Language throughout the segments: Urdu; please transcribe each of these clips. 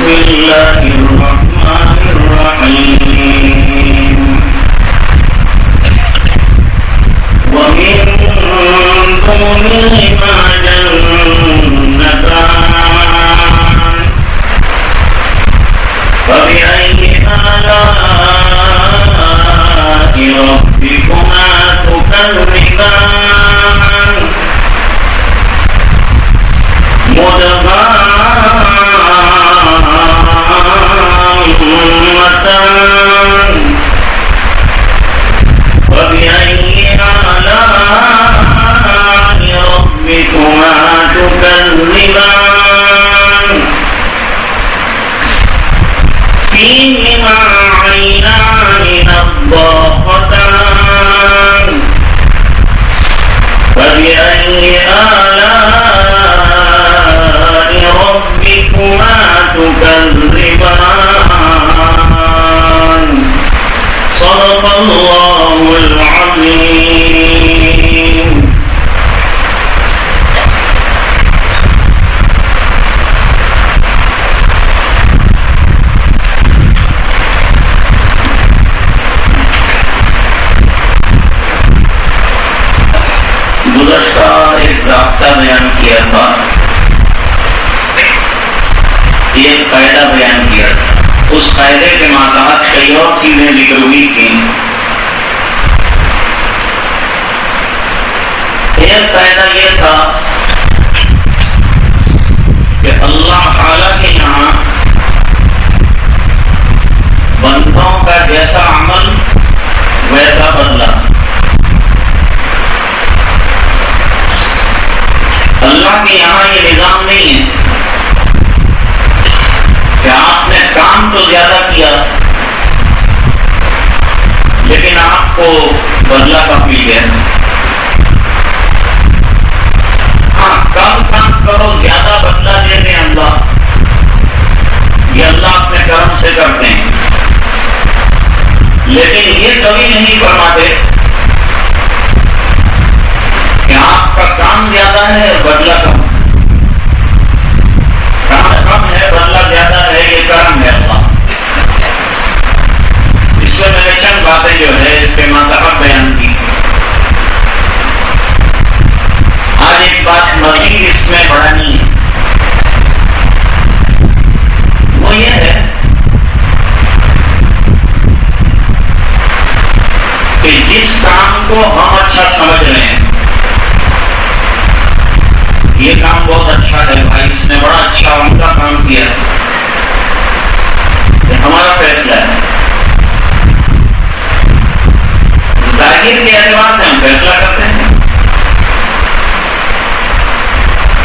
بسم الله الرحمن الرحيم ومن دونهما جنتان فبأي آلاء ربكما تكذبان مدهامتان فبأي آلاء ربكما تكذبان فيهما عينان نضاختان فبأي آلاء ربكما تكذبان صدق الله العظيم. گزشتہ ایک ضابطہ بیان کیا تھا، ایک قاعدہ بیان کیا تھا، اس قاعدے کے ماتحت کئی اور چیزیں ذکر ہوئی تھیں. ایک قاعدہ یہ تھا کہ اللہ تعالیٰ کے یہاں بندوں کا جیسا عمل ویسا بدلہ. اللہ کے یہاں یہ نظام نہیں ہے کہ آپ نے کام تو زیادہ کیا لیکن آپ کو بدلہ کم مل گیا. ہاں، کم کام کرو زیادہ بدلہ دے دیں اللہ، یہ اللہ اپنے کرم سے کرتے ہیں، لیکن یہ کبھی نہیں فرماتے کہ آپ کا کام زیادہ ہے اور بدلہ کم. کام کم ہے بدلہ زیادہ ہے، یہ کرم ہے اللہ. اس میں نے چند باتیں جو ہے اس کے ماتحت بیان کی. آج ایک بات مزید اس میں بڑھانی ہے، وہ یہ ہے کہ جس کام کو ہم اچھا سمجھ رہے ہیں، یہ کام بہت اچھا ہے بھائی، اس نے بڑا اچھا عمدہ کام کیا ہے، یہ ہمارا فیصلہ ہے. ظاہر کے اعتبار سے ہم فیصلہ کرتے ہیں.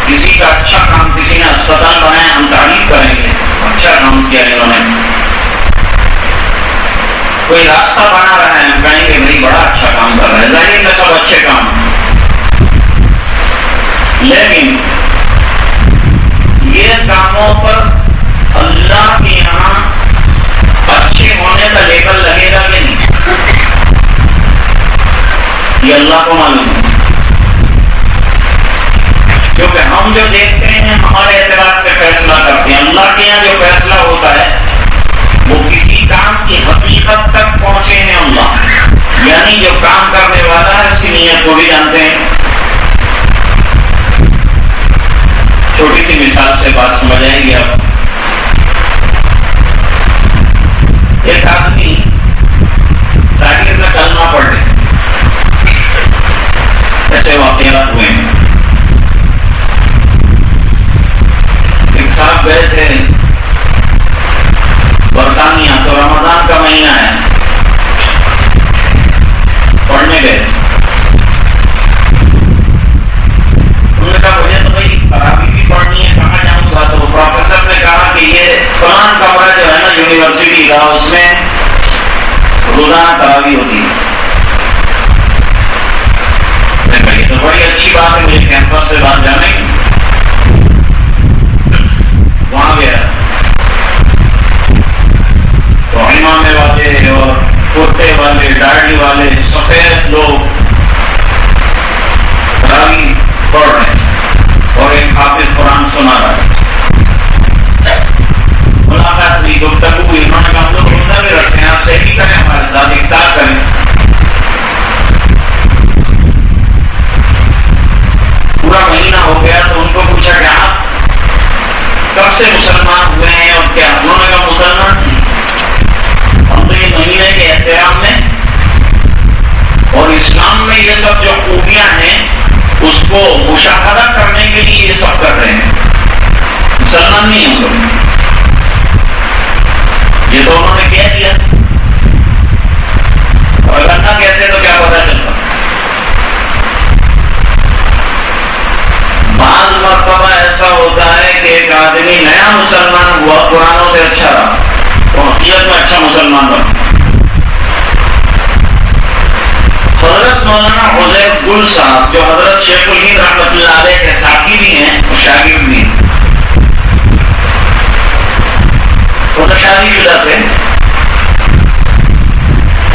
کسی کا اچھا کام، کسی نے اسپتال بنایا، ہم تعریف کریں گے اچھا کام کیا انہوں نے. کوئی راستہ بنا رہا ہے، ہم کہیں گے بھائی بڑا اچھا کام کر رہا ہے. ظاہر میں سب اچھے کام ہیں، لیکن یہ کاموں پر اللہ کے یہاں اچھے ہونے کا لیبل لگے گا کہ نہیں، یہ اللہ کو معلوم ہے. کیونکہ ہم جو دیکھتے ہیں ہمارے اعتبار سے فیصلہ کرتے ہیں. اللہ کے یہاں جو فیصلہ ہوتا ہے وہ کسی کام کی حقیقت تک پہنچے ہیں اللہ، یعنی جو کام کرنے والا ہے اس کی نیت کو بھی جانتے ہیں. چھوٹی سی مثال سے بات سمجھ آئے گی. اب ایک آدمی ظاہر میں کلمہ پڑھ لے، ایسے واقعات ہوئے ہیں. ایک صاحب گئے تھے برطانیہ، تو رمضان کا مہینہ ہے، پڑھنے گئے. انہوں نے کہا مجھے تو بھائی تراویح بھی پڑھنی ہے، کہاں جاؤں گا؟ تو پروفیسر نے کہا کہ یہ فلاں کمرہ جو ہے نا یونیورسٹی کا، اس میں روزانہ تراویح ہوتی ہے. یہ تو بڑی اچھی بات ہے، مجھے کیمپس سے بات جانے کی. وہاں گیا تو امامے والے اور کرتے والے، داڑھی والے، سفید لوگ تراویح پڑھ رہے ہیں اور ایک حافظ قرآن سنا رہا ہے. مشاہدہ کرنے کے لیے یہ سب کر رہے ہیں، مسلمان نہیں ہم لوگ، یہ تو انہوں نے کہہ دیا، اور اگر نہ کہتے تو کیا پتا چلتا۔ بعض مرتبہ ایسا ہوتا ہے کہ ایک آدمی نیا مسلمان ہوا، پرانوں سے اچھا رہا تو حقیقت میں اچھا مسلمان بنا۔ حضرت مولانا حذیف گل صاحب جو حضرت شیخ الہند رحمۃ اللہ علیہ کے ساتھی بھی ہیں اور شاگرد بھی ہیں، وہ تو شادی شدہ تھے،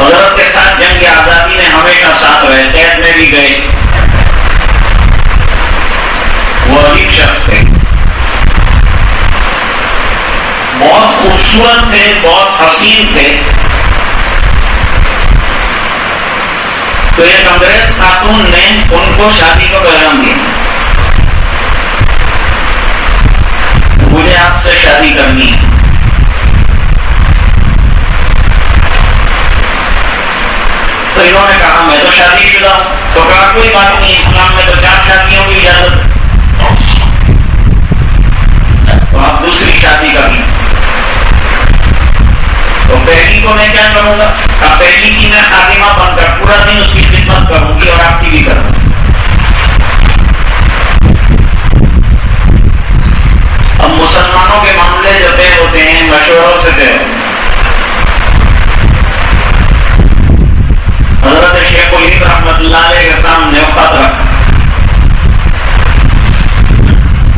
حضرت کے ساتھ جنگ آزادی میں ہمیشہ ساتھ رہے، قید میں بھی گئے، وہ عجیب شخص تھے، بہت خوبصورت تھے، بہت حسین تھے۔ تو ایک انگریز خاتون نے ان کو شادی کا پیغام دیا، مجھے آپ سے شادی کرنی ہے۔ تو انہوں نے کہا میں تو شادی شدہ ہوں، تو کہا کوئی بات نہیں، اسلام میں تو 4 شادیوں کی اجازت، تو آپ دوسری شادی کر لیں۔ تو پہلی کو میں کیا کروں گا؟ پہلی کی میں خادمہ بن کر پورا دن اس کی خدمت کروں گی اور آپ کی بھی کروں گی۔ اب مسلمانوں کے معاملے جو طے ہوتے ہیں مشوروں سے طے ہوتے ہیں۔ حضرت شیخ الہند رحمۃ اللہ علیہ کے سامنے خط رکھا،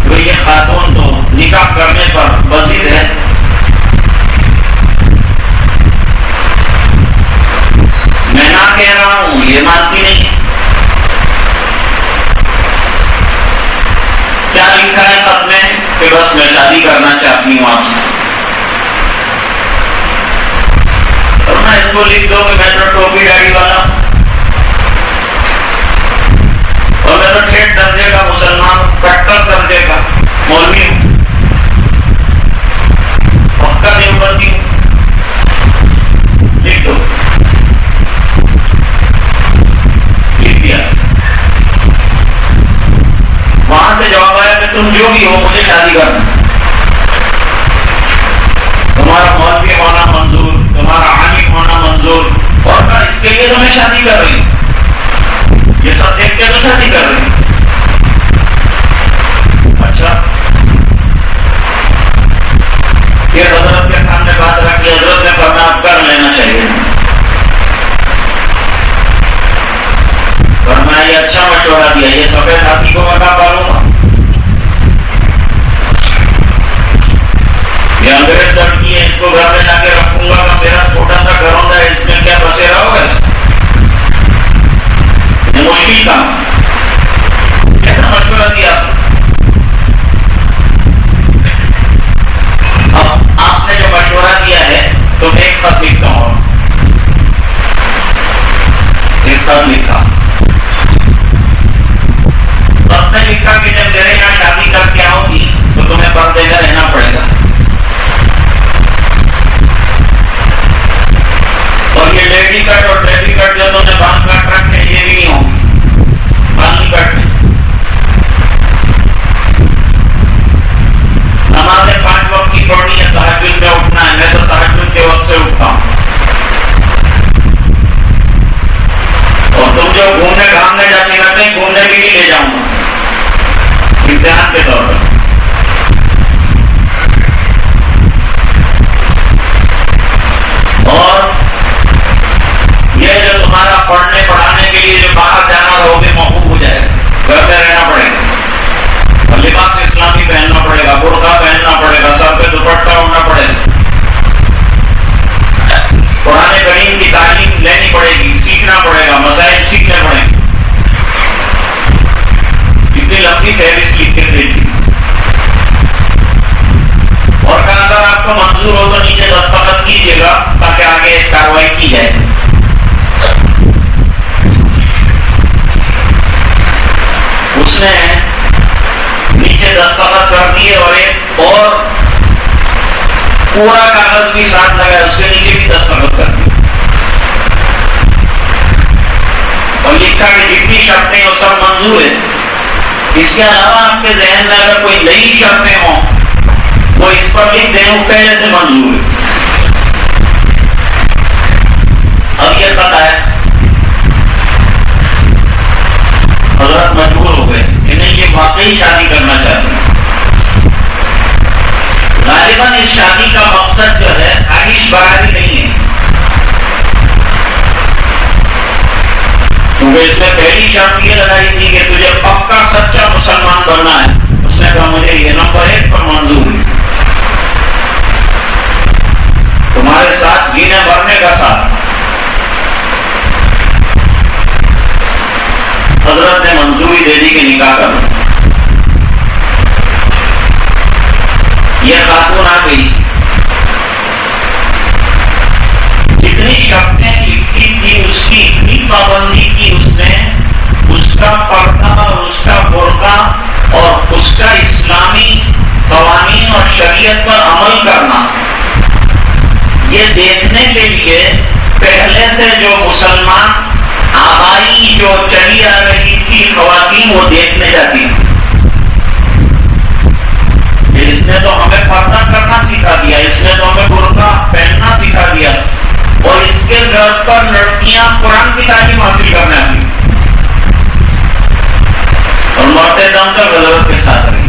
تو یہ خاتون تو نکاح کرنے پر بضد ہے، میں نہ کہہ رہا ہوں، یہ مانتی نہیں۔ کیا لکھا ہے خط میں کہ بس میں شادی کرنا چاہتی ہوں آپ سے، اور میں اس کو لکھ دو کہ میں تو ٹوپی گاڑی والا ہوں اور میں تو ٹھیک درجے کا مسلمان، کٹر درجے کا مولوی ہوں، پکا دیوبندی ہوں، لکھ دو۔ وہاں سے جواب آیا کہ تم جو بھی ہو مجھے شادی کرنا، تمہارا مولوی ہونا منظور، تمہارا عالم ہونا منظور، اور کہا اس کے لیے تو میں شادی کر رہی ہوں، یہ سب دیکھ کے تو شادی کر رہی ہوں۔ اچھا، یہ حضرت کے سامنے بات رکھی، حضرت نے فرمایا آپ کر لینا چاہیے، فرمایا یہ اچھا مشورہ دیا، یہ سفید ہاتھی کو میں کہاں پالوں گا، یہ انگریز لڑکی ہے، اس کو گھر میں جا کے رکھوں گا، میں میرا چھوٹا سا گھر ہوتا ہے، اس میں کیا بسیرا ہوگا، یہ مشکل کام، کیسا مشورہ دیا۔ اب آپ نے جو مشورہ دیا ہے تو میں ایک خط لکھتا ہوں، ایک خط لکھا، خط میں لکھا کہ جب میرے یہاں شادی کر کے آؤ گی تو تمہیں پردے میں رہنا پڑے گا، اور یہ لیڈی کٹ اور ڈیڈی کٹ جو تم نے بال کاٹ رکھے یہ بھی نہیں ہوں، بال نہیں کٹنے۔ نمازیں 5 وقت کی پڑھنی ہے، تہجد میں اٹھنا ہے، میں تو تہجد کے وقت سے اٹھتا ہوں، اور تم جو گھومنے گھامنے جاتی رہتے ہیں گھومنے بھی لے جاؤں گا امتحان کے طور پر۔ اور یہ جو تمہارا پڑھنے پڑھانے کے لیے جو باہر جانا رہو گے موقوف ہو جائے گا، گھر میں رہنا پڑے گا، اور لباس اسلامی پہننا پڑے گا، برقع پہننا پڑے گا، سر پہ دوپٹہ اوڑھنا پڑے گا، قرآن کریم کی تعلیم لینی پڑے گی، سیکھنا پڑے گا، مسائل سیکھنے پڑیں گے۔ اتنی لمبی فہرست لکھ کے بھیجی، اور کہا اگر آپ کو منظور ہو تو نیچے دستخط کیجیے گا تاکہ آگے کارروائی کی جائے۔ اس نے نیچے دستخط کر دیے اور ایک اور پورا کاغذ بھی ساتھ لگا، اس کے نیچے بھی دستخط کر دیے اور لکھا کہ جتنی شرطیں وہ سب منظور ہیں، اس کے علاوہ آپ کے ذہن میں اگر کوئی نئی شرطیں ہوں وہ اس پر لکھ دیں، وہ پہلے سے منظور ہے. اب یہ پتہ ہے حضرت مجبور ہو گئے کہ نہیں یہ واقعی شادی کرنا چاہتے ہیں. غالباً اس شادی کا مقصد جو ہے خواہش براری نہیں ہے، کیونکہ اس میں پہلی شرط یہ لگائی تھی کہ تجھے پکا سچا مسلمان بننا ہے. اس نے کہا مجھے یہ نمبر 1 پر منظور ہے، تمہارے ساتھ جینے بھرنے کا ساتھ. حضرت نے منظوری دے دی کہ نکاح کرو. یہ خاتون آ گئی، جتنی شرطیں لکھی تھی اس کی اتنی پابندی کی اس نے. اس کا پردہ اور اس کا برقع اور اس کا اسلامی قوانین اور شریعت پر عمل کرنا، یہ دیکھنے کے لیے پہلے سے جو مسلمان آبائی جو چلی آ رہی تھی خواتین وہ دیکھنے جاتی تھی. اس نے تو ہمیں پردہ کرنا سکھا دیا، اس نے تو ہمیں برقع پہننا سکھا دیا، اور اس کے گھر پر لڑکیاں قرآن کی تعلیم حاصل کرنے آتی اور مرتے دم تک غلط کے ساتھ رہی.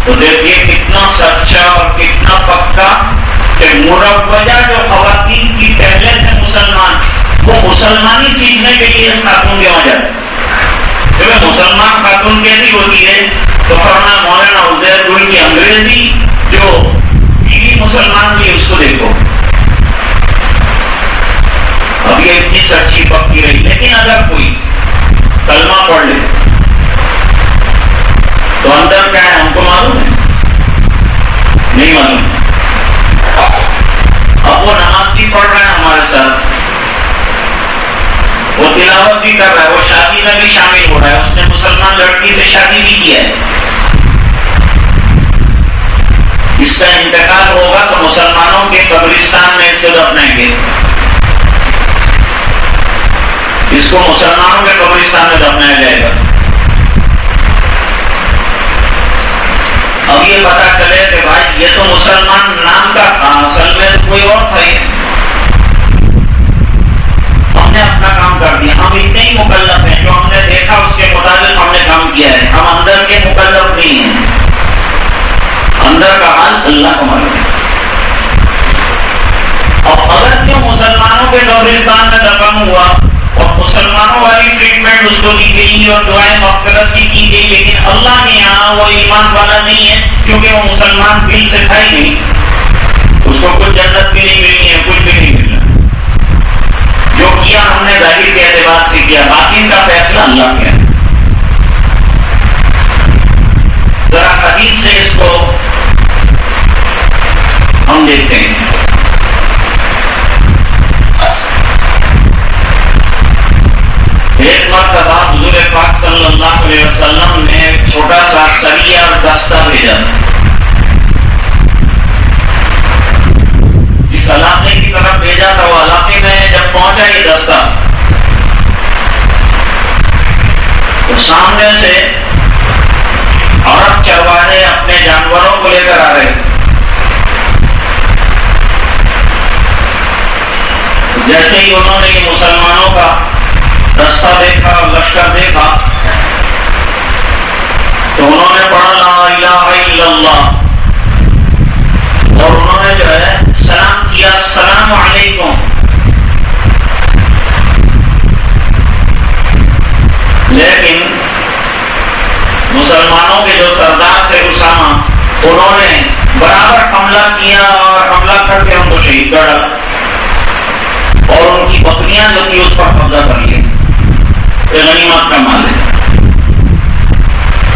تو دیکھیے کتنا سچا اور کتنا پکا کہ مروجہ جو خواتین کی پہلے سے مسلمان، وہ مسلمانی سیکھنے کے لیے اس خاتون کے وہاں جاتے. کیونکہ مسلمان خاتون کیسی ہوتی ہے تو فرمایا مولانا عزیر گل کی انگریزی جو بیوی مسلمان بھی اس کو دیکھو. اب یہ اتنی سچی پکی رہی، لیکن اگر کوئی کلمہ پڑھ لے تو اندر کیا ہے ہم کو معلوم ہے؟ نہیں معلوم. اب وہ نماز بھی پڑھ رہا ہے ہمارے ساتھ، وہ تلاوت بھی کر رہا ہے، وہ شادی میں بھی شامل ہو رہا ہے، اس نے مسلمان لڑکی سے شادی بھی کیا ہے. اس کا انتقال ہوگا تو مسلمانوں کے قبرستان میں اس کو دفنائیں گے. اس کو مسلمانوں کے قبرستان میں دفنایا جائے گا. اب یہ پتا چلے کہ بھائی یہ تو مسلمان نام کا تھا، اصل میں کوئی اور تھا. ہم نے اپنا کام کر دیا، ہم اتنے ہی مکلف ہیں، جو ہم نے دیکھا اس کے مطابق ہم نے کام کیا ہے. ہم اندر کے مکلف نہیں ہیں، اندر کا حال اللہ کو معلوم ہے. اور اگر کیوں مسلمانوں کے قبرستان میں دفن ہوا اور مسلمانوں والی ٹریٹمنٹ اس کو دی گئی اور دعائیں مغفرت کی گئی، لیکن اللہ کے یہاں وہ ایمان والا نہیں ہے، کیونکہ وہ مسلمان دل سے تھا ہی نہیں. اس کو کچھ جنت بھی نہیں ملنی ہے، کچھ بھی نہیں ملنا. جو کیا ہم نے ظاہر کے اعتبار سے کیا، باقی کا فیصلہ اللہ کیا. ذرا حدیث سے اس کو ہم دیکھتے ہیں. ایک مرتبہ حضور پاک صلی اللہ علیہ وسلم نے ایک چھوٹا سا سریہ اور دستہ بھیجا. جس علاقے کی طرف بھیجا تھا وہ علاقے میں جب پہنچا یہ دستہ تو سامنے سے عرب چرواہے اپنے جانوروں کو لے کر آ رہے. جیسے ہی انہوں نے یہ مسلمانوں کا دستہ دیکھا اور لشکر دیکھا تو انہوں نے پڑھا لا الہ الا اللہ، اور انہوں نے جو ہے سلام کیا، السلام علیکم. لیکن مسلمانوں کے جو سردار تھے اسامہ، انہوں نے برابر حملہ کیا اور حملہ کر کے ان کو شہید کر ڈالا اور ان کی بکریاں جو تھی اس پر قبضہ کر لیا. غنیمت کا مال ہے،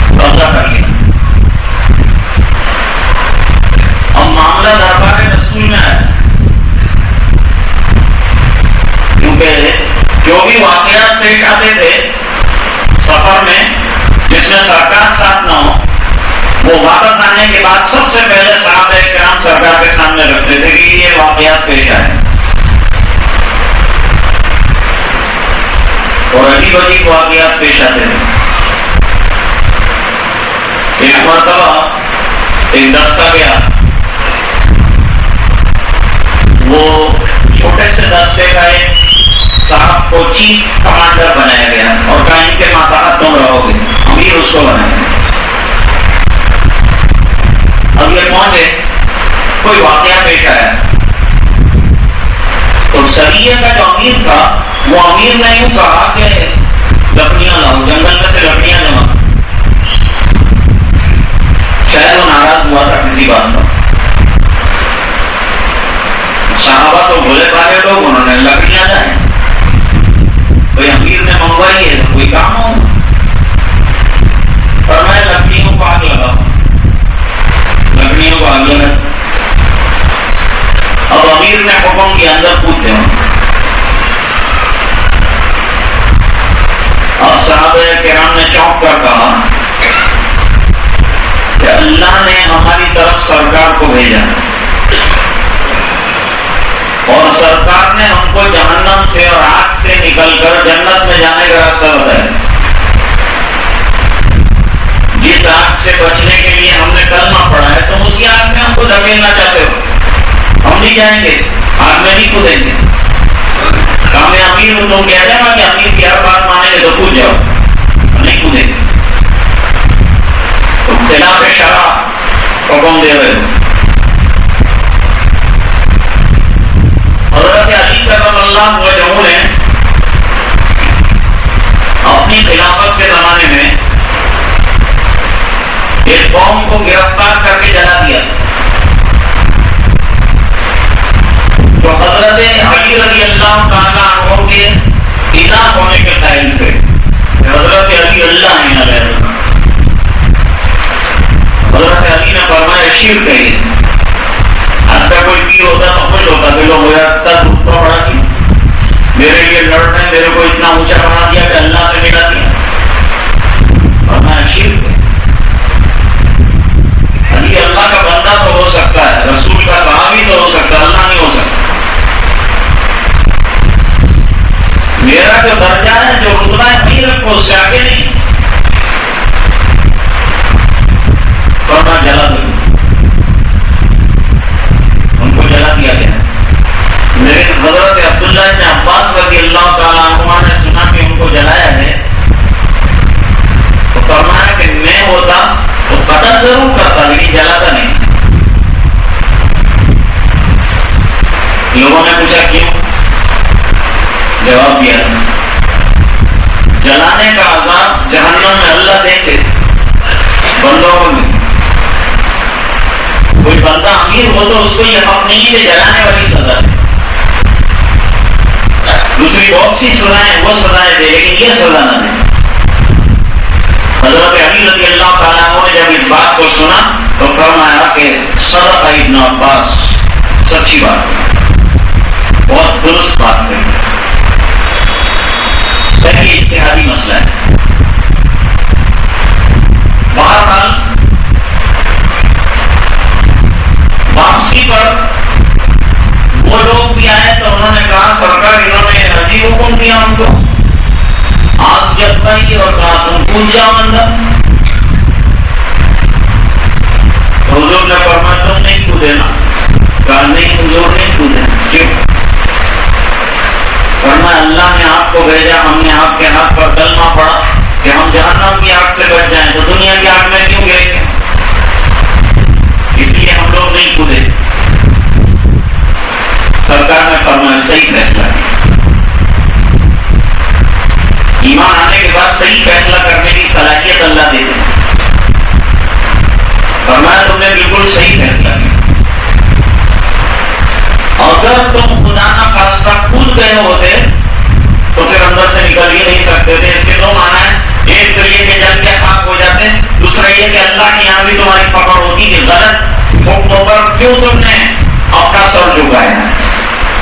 قبضہ کر لیا. اب معاملہ دربار رسول میں ہے، کیونکہ جو بھی واقعات پیش آتے تھے سفر میں جس میں سرکار ساتھ نہ ہو، وہ واپس آنے کے بعد سب سے پہلے صحابہ کرام سرکار کے سامنے رکھتے تھے کہ یہ واقعات پیش آئے. عجیب عجیب واقعات پیش آتے ہیں. ایک مرتبہ ایک دستہ گیا، وہ چھوٹے سے دستے کا ایک صاحب کو چیف کمانڈر بنایا گیا اور کہا ان کے ماتحت تم رہو گے، امیر اس کو بنایا گیا. اب یہ پہنچے، کوئی واقعہ پیش آیا تو سریہ کا جو امیر تھا وہ امیر نے یوں کہا کہ لکڑیاں لاؤ، جنگل میں سے لکڑیاں جمع. شاید وہ ناراض ہوا تھا کسی بات پر. صحابہ تو بھولے پاگے لوگ، انہوں نے لکڑیاں لائیں. کوئی امیر نے منگوائی ہے تو کوئی کام ہو، اور میں لکڑیوں کو آگ لگاؤں، لکڑیوں کو آگ لگا. اب امیر نے حکم کے اندر کودتے ہوں. اب صحابہ کرام نے چونک کر کہا کہ اللہ نے ہماری طرف سرکار کو بھیجا اور سرکار نے ہم کو جہنم سے اور آگ سے نکل کر جنت میں جانے کا راستہ بتایا. جس آگ سے بچنے کے لیے ہم نے کلمہ پڑھا ہے تم اسی آگ میں ہم کو دھکیلنا چاہتے ہو. ہم نہیں جائیں گے، آگ میں نہیں کودیں گے. کام امیر ہوں تم کہہ جانا کہ امیر کی ہر بات مانیں گے تو کود جاؤ، نہیں کودیں گے. تم خلاف شرع حکم دے رہے ہو. حضرت علی کرم اللہ وجہہ نے اپنی خلافت کے زمانے میں ایک قوم کو گرفتار کر کے جلا دیا. تو حضرت علی رضی اللہ تعالیٰ عنہ کے الہ ہونے کے قائل تھے. حضرت علی اللہ ہیں علیہ السلام. حضرت علی نے فرمایا شرک ہے یہ. حتیٰ کوئی کی ہوتا تو خوش ہوتا کہ لوگ ہوا تب بڑا کیا میرے لیے لڑنے، میرے کو اتنا اونچا بنا دیا کہ اللہ سے ملا دیا. فرمایا شرک ہے. علی اللہ کا بندہ تو ہو سکتا ہے، رسول کا صحابی تو ہو سکتا ہے، اللہ نہیں ہو سکتا. میرا جو درجہ ہے، جو رتبہ ہے، نہیں رکھو، اس سے آگے نہیں. فرما جلا دو، ان کو جلا دیا گیا. لیکن حضرت عبداللہ بن عباس رضی اللہ تعالیٰ عنہما نے سنا کہ ان کو جلایا ہے تو فرمایا کہ میں ہوتا تو قتل ضرور کرتا لیکن جلاتا نہیں. لوگوں نے پوچھا کیوں؟ جواب دیا جلانے کا عذاب جہنم میں اللہ دیں گے بندوں کو. کوئی بندہ امیر ہو تو اس کو یہ حق نہیں کہ جلانے والی سزا ہے. دوسری بہت سی سزائیں وہ سزائیں دے لیکن یہ سزا نہ دے. حضرت علی رضی اللہ تعالیٰ عنہ نے جب اس بات کو سنا تو فرمایا کہ صدق ابن عباس، سچی بات ہے، بہت درست بات ہے. یہ اجتہادی مسئلہ ہے. بہرحال واپسی پر وہ لوگ بھی آئے تو انہوں نے کہا سرکار انہوں نے عجیب حکم دیا ہم کو، آگ جلوائی اور کہا تم کود جاؤ اندر. حضور نے فرمایا تم نہیں کودے نا. کہا نہیں حضور نہیں کودے. کیوں؟ فرمایا اللہ نے آپ کو بھیجا، ہم نے آپ کے ہاتھ پر کلمہ پڑھا کہ ہم جہنم کی آگ سے بچ جائیں، تو دنیا کی آگ میں کیوں گئے؟ اس لیے ہم لوگ نہیں کودے. سرکار نے فرمایا صحیح فیصلہ کیا. ایمان آنے کے بعد صحیح فیصلہ کرنے کی صلاحیت اللہ دے دے. فرمایا تم نے بالکل صحیح فیصلہ کیا. اگر تم خدا نہ خاصہ کود گئے ہوتے تو پھر اندر سے نکل ہی نہیں سکتے تھے. اس کے دو معنی ہیں، ایک تو یہ کہ جل کے خاک ہو جاتے، دوسرا یہ کہ اللہ کی یہاں بھی تمہاری پکڑ ہوتی کہ غلط حکموں پر کیوں تم نے اپنا سر جھکایا.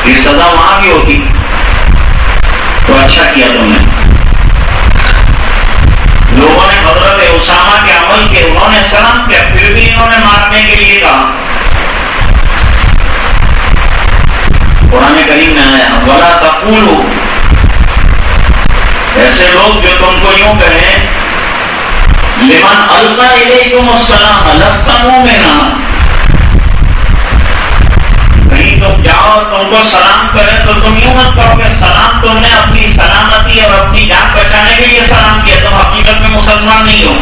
یہ سزا وہاں بھی ہوتی تو اچھا کیا تم نے. لوگوں نے حضرت اسامہ کے عمل کے انہوں نے سلام کیا، پھر بھی انہوں نے مارنے کے لیے کہا. قرآن کریم میں آیا وَلَا تَقُولُوا، ایسے لوگ جو تم کو یوں کہیں لمن القا الیکم السلام لست مومنا، کہیں تم جاؤ تم کو سلام کرے تو تم یوں مت کہو کہ سلام تم نے اپنی سلامتی اور اپنی جان بچانے کے لیے سلام کیا، تم حقیقت میں مسلمان نہیں ہو۔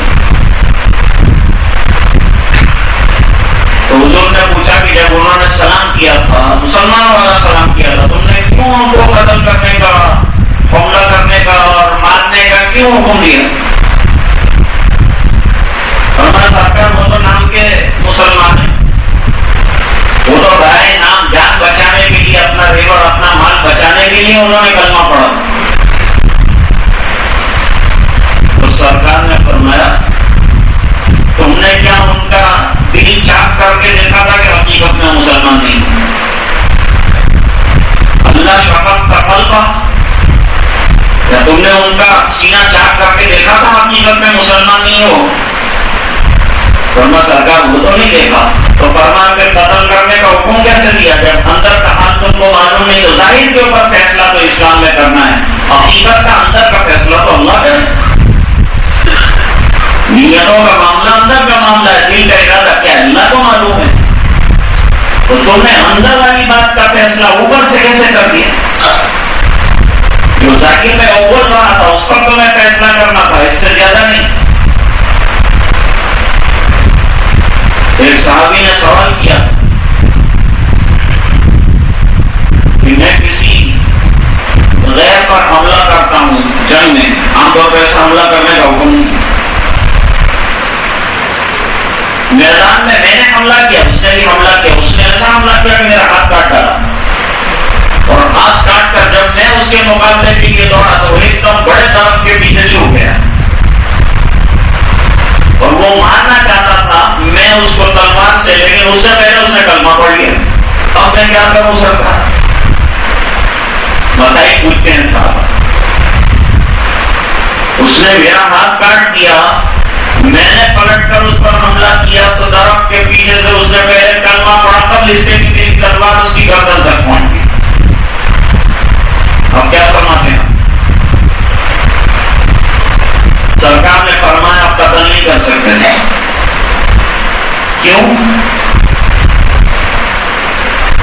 تو حضور نے پوچھا کہ جب انہوں نے سلام کیا تھا، مسلمانوں والا سلام کیا تھا، تم نے کیوں ان کو قتل کرنے کا، حملہ کرنے کا اور مارنے کا کیوں حکم دیا؟ ہمارا سرکار وہ تو نام کے مسلمان ہیں، وہ تو رائے نام جان بچانے کے لیے، اپنا ریو اور اپنا مال بچانے کے لیے انہوں نے کلمہ پڑھا۔ تو سرکار نے فرمایا تم نے کیا ان کا دل چاک کر کے دیکھا تھا کہ حقیقت میں مسلمان نہیں؟ اللہ شفق کا قلبہ، یا تم نے ان کا سینہ چاک کر کے دیکھا تھا حقیقت میں مسلمان نہیں ہو؟ فرما سرکار وہ تو نہیں دیکھا، تو فرما پہ قتل کرنے کا حکم کیسے دیا؟ جب اندر کا حال تم کو معلوم نہیں تو ظاہر کے اوپر فیصلہ تو اسلام میں کرنا ہے، حقیقت کا اندر کا فیصلہ تو اللہ کرے۔ نیتوں کا معاملہ اندر کا معاملہ ہے، دل کا ارادہ کیا ہے اللہ کو معلوم ہے، تو تم نے اندر والی بات کا فیصلہ اوپر سے کیسے کر دیا؟ جو ذاکر میں اوپر رہا تھا اس پر تو میں فیصلہ کرنا تھا، اس سے زیادہ نہیں۔ ایک صحابی نے سوال کیا کہ میں کسی غیر پر حملہ کرتا ہوں جنگ میں، عام طور پر حملہ کرنے کا حکم نہیں، میدان میں نے حملہ کیا، اس نے بھی حملہ کیا، اس نے ایسا حملہ کیا کہ میرا ہاتھ کاٹ ڈالا، اور ہاتھ کاٹ کر جب میں اس کے مقابلے کے لیے دوڑا تو ایک دم بڑے طرف کے پیچھے چھوٹ گیا، اور وہ مارنا چاہتا تھا میں اس کو تلوار سے، لیکن اس سے پہلے اس نے کلمہ پڑھ لیا۔ اب میں کیا کروں سرکار؟ مسائل پوچھتے ہیں صاحب، اس نے میرا ہاتھ کاٹ دیا، میں نے پلٹ کر اس پر حملہ کیا تو درخت کے پیچھے سے اس نے پہلے کلمہ پڑھا، تب اس سے میری تلوار اس کی گردن تک پہنچ گئی۔ اب کیا فرماتے ہیں؟ سرکار نے فرمایا آپ قتل نہیں کر سکتے تھے۔ کیوں؟